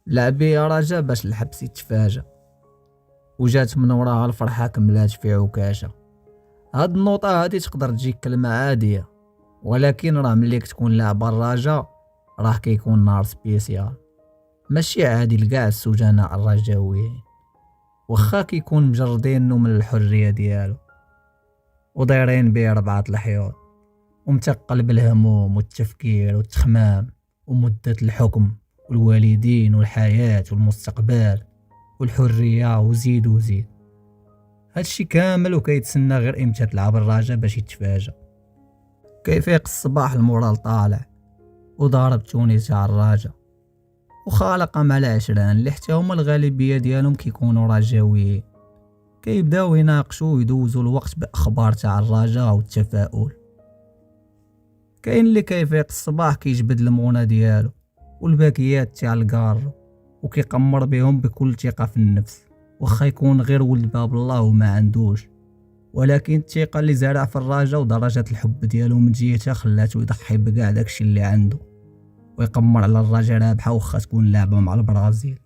لعب يا رجا باش الحبس يتفاجأ، وجات من وراها الفرحة كملات في عكاشة. هاد النوطة هادي تقدر تجيك كلمة عادية، ولكن راه ملي كتكون لاعب الرجا راه كيكون نهار سبيسيال، ماشي عادي لكاع السجناء الرجاويين، واخا كيكون مجردينو من الحرية ديالو ودايرين بيه 4 الحيوط، ومتقل بالهموم والتفكير والتخمام ومدة الحكم والوالدين والحياة والمستقبل والحرية وزيد وزيد. هادشي كامل وكيتسنى غير امتى تلعب الراجا باش يتفاجأ. كيفيق الصباح المورال طالع وضارب توني تاع الراجا وخالق مع العشران اللي حتى هما الغالبية ديالهم كيكونوا رجاويين، كيبداو يناقشوا ويدوزوا الوقت باخبار تاع الرجا والتفاؤل. كاين اللي كيفيق الصباح كيجبد المغنى ديالو والباكيات تاع الكار وكيقمر بهم بكل ثقة في النفس، واخا يكون غير ولد باب الله وما عندوش، ولكن الثقة اللي زارع في الرجا ودرجة الحب ديالو من جهتها خلاته يضحي بكاع داكشي اللي عنده ويقمر على الرجا رابحة واخا تكون لعبة مع البرازيل.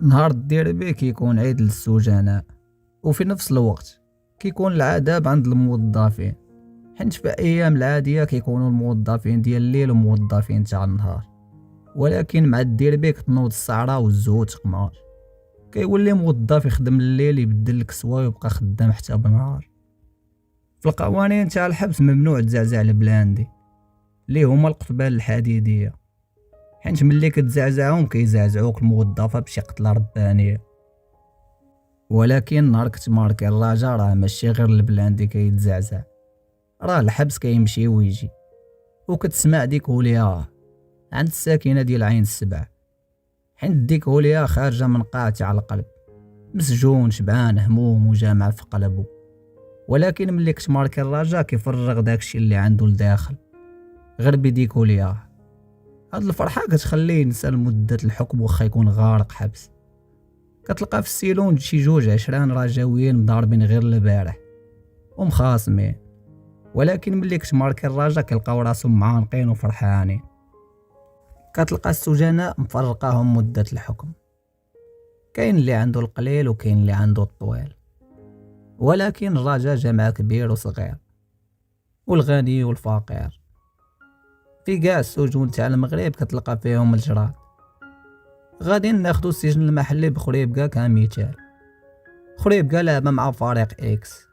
نهار الديربي كيكون عيد للسجناء، وفي نفس الوقت كيكون العذاب عند الموظفين، حيت في ايام العادية كيكونوا الموظفين ديال الليل وموظفين تاع النهار، ولكن مع الديربي كتنوض الصعرة والزهود تقمار، كيولي موظف يخدم الليل يبدل الكسوة ويبقى خدام حتى بالنهار. في القوانين تاع الحبس ممنوع تزعزع البلاندي اللي هما القضبان الحديدية، حيت ملي كتزعزعهم كيزعزعوك الموظفة بشي قتلة ربانية. ولكن نهار كتماركي الراجا راه ماشي غير البلاندي كيتزعزع، راه الحبس كيمشي ويجي، وكتسمع ديك هوليا عند الساكنة ديال عين السبع، حيت ديك هوليا خارجة من قاع تاع القلب، مسجون شبعان هموم وجامع في قلبه، ولكن ملي كتماركي الراجا كيفرغ داكشي اللي عنده لداخل غير بديك هوليا. هاد الفرحة كتخليه ينسى مدة الحكم واخا يكون غارق حبس. كتلقى في السيلون شي 22 رجاويين مضاربين غير البارح ومخاصمين، ولكن ملي كتماركي الراجا كيلقاو راسهم معانقين وفرحانين. كتلقى السجناء مفرقاهم مدة الحكم، كاين اللي عنده القليل وكاين اللي عنده الطويل، ولكن الرجا جمع كبير وصغير والغني والفقير. في كاع السجون تاع المغرب كتلقى فيهم الجراد. غادي ناخدو السجن المحلي بخريبكا كمثال. خريبكا لعبة مع فريق اكس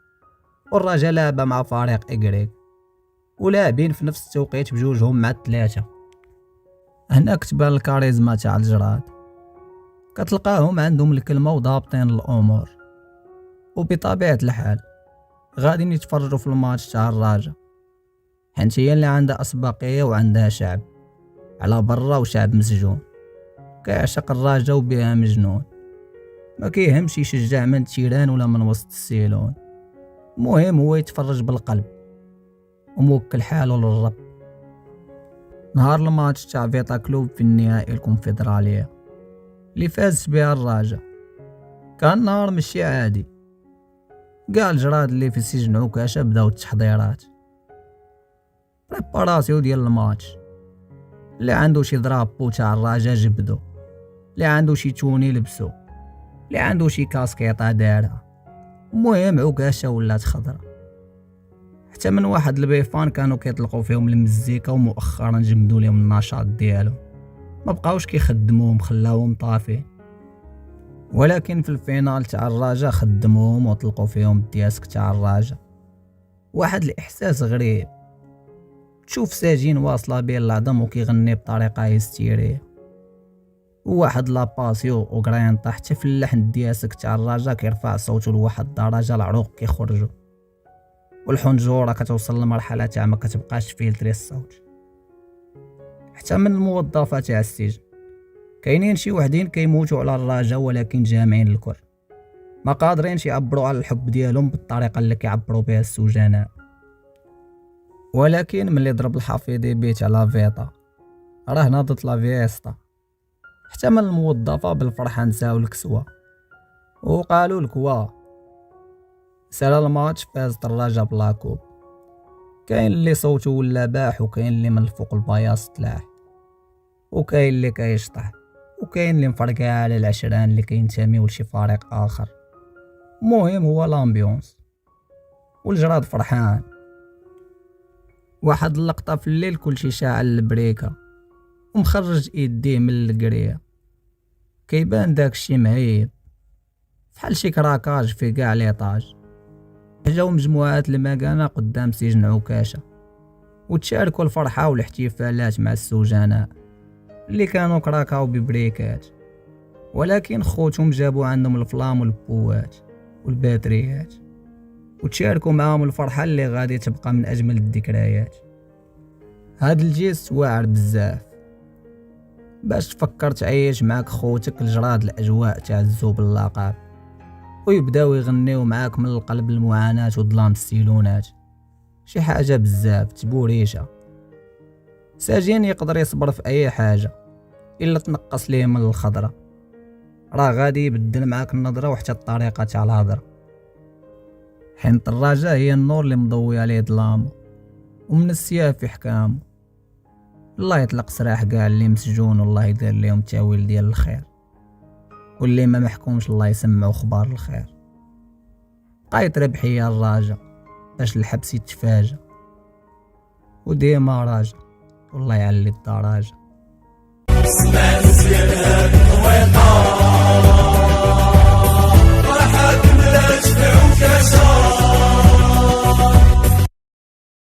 والرجا لعبة مع فريق اكريك، ولاعبين في نفس التوقيت بجوجهم مع الثلاثة. هنا كتبان الكاريزما تاع الجراد، كتلقاهم عندهم الكلمة وضابطين الامور، وبطبيعة الحال غادي يتفرجوا في الماتش تاع الراجا، حيت هي اللي عندها اسبقية وعندها شعب على برا وشعب مسجون كيعشق الراجا وبها مجنون، ما كيهمش يشجع من تيران ولا من وسط السيلون، المهم هو يتفرج بالقلب وموكل حاله للرب. نهار الماتش تاع فيتا كلوب في النهائي الكونفدرالية اللي فاز بها الراجا كان نهار ماشي عادي. كاع الجراد اللي في السجن عكاشة بداو التحضيرات، بريباراسيو ديال الماتش، اللي عنده شي درابو تاع الراجا جبدو، اللي عنده شي توني لبسو، اللي عنده شي كاسكيطة دارها، المهم عكاشة ولات خضرا. حتى من واحد البيفان كانوا كيطلقوا فيهم المزيكا، ومؤخرا جمدوا لهم النشاط ديالهم، ما بقاوش كيخدموهم خلاوهم طافين. ولكن في الفينال تاع الراجا خدموهم وطلقوا فيهم الدياسك تاع الراجا. واحد الاحساس غريب، تشوف ساجين واصله بين العظم وكيغني بطريقه هستيريه، وواحد لاباسيو وقراين طاح حتى في اللحن الدياسك تاع الراجا كيرفع صوته لواحد الدرجه العروق كيخرجوا، والحنجوره كتوصل لمرحله تاع ما كتبقاش فيلتري الصوت. حتى من الموظفات تاع السجن كاينين شي وحدين كيموتوا على الراجا، ولكن جامعين الكل ما قادرينش يعبروا على الحب ديالهم بالطريقه اللي كيعبروا بها السجناء. ولكن ملي ضرب الحفيظي بيت على فيتا راه ناضت لا فيستا. حتى من الموظفه بالفرحه نساو الكسوه وقالوا الكوا سالا الماتش فاز الراجا بلاكوب. كاين اللي صوته ولا باح، وكاين اللي من الفوق البياص طلع، وكاين اللي كيشطح، وكاين اللي مفرقع على العشران اللي كينتميو لشي فريق اخر. المهم هو لامبيونس والجراد فرحان. واحد اللقطة في الليل كلشي شاعل البريكة ومخرج ايديه من القرية، كيبان داكشي مهيب فحال شي كراكاج في كاع ليطاج. جاو مجموعات المكانة قدام سجن عكاشة وتشاركوا الفرحة والاحتفالات مع السجناء اللي كانوا كراكاو ببريكات، ولكن خوتهم جابوا عندهم الفلام والبوات والباتريات وتشاركوا معاهم الفرحة اللي غادي تبقى من أجمل الذكريات. هاد الجيست واعر بزاف باش تفكر تعيش معاك خوتك الجراد الأجواء تاع الزوب اللقب ويبداو يغنيو معاك من القلب المعاناة وظلام السيلونات. شي حاجة بزاف تبوريشة. ساجين يقدر يصبر في أي حاجة إلا تنقص ليه من الخضرة، راه غادي يبدل معاك النظرة وحتى الطريقة تاع الهضرة. حين الرجاء هي النور اللي مضوي عليه ظلامه ومن السياف في حكامه. الله يطلق سراح كاع اللي مسجون والله يدير ليهم التاويل ديال الخير، واللي ما محكومش الله يسمعوا خبار الخير. قايت ربحية الراجا باش الحبس يتفاجى وديما راجا والله يعلي الدراجة.